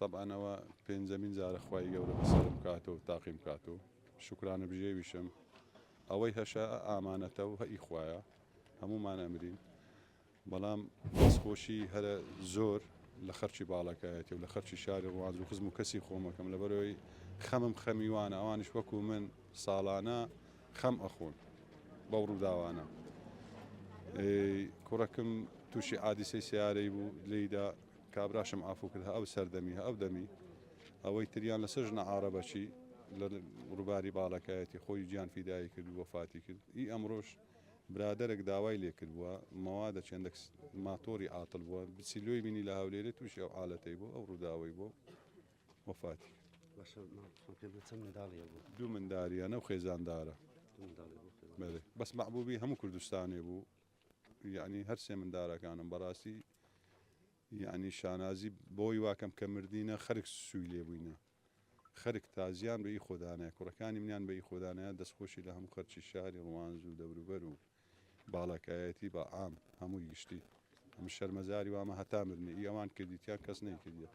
طبعا ئەوە پێنجەمین جارە خوای گەورە بەسەرم کاتەوە تاقیم کاتەوە شکرانە بژێویشم ئەوەی هەشە ئامانەتە و هەئی خوایە هەمومان ئەمرین بەڵام دەستخۆشی هەرە زۆر لە خەرچی باڵەکایەتی و لە خەرچی شاری ڕوانز و خزم و کەسی خۆمەکەم لەبەرەوەی خەمم خەمیوانە ئەوانش وەکو من ساڵانە خەم ئەخۆن بەو ڕووداوانە کوڕەکەم تووشی عادیسەی سیارەی بوو لێیدا کابراشم ئافو کرد ئەو سەردەمی ئەو دەمی ئەوەی تریان لەسەر ژنە عارەبەچی لە ڕووباری باڵەکایەتی خۆی گیان فیدایی کرد و وەفاتی کرد ئی ئەمڕۆژ برادەرێک داوای لێ کرد بووە مەوادە چێندە ماتۆری عاتڵ بووە بچیلۆی بینی لە هەولێرە تووشی ئەو حالەتەی بوو ئەو ڕووداوی بۆ وەفاتی دوو منداریانە و خێزاندارە بەس مەحبوبی هەموو کوردستانی بوو یعنی هەر سێ مندارەکانم بەڕاستی یعنی شانازی بۆی واکەم کە مردینە خەرک سووی لێ بووینە خەرک تازیان بەی خۆدانەیە کوڕەکانی منیان بەی خۆدانەیە دەستخۆشی لە هەموو خەرچی شاری ڕوانز و دەوروبەر و باڵەکایەتی بە عام هەمووی گشتی ئەم شەرمەزاری وامە هەتا مرنی ئەوان کردیتیان کەس نەیکردیە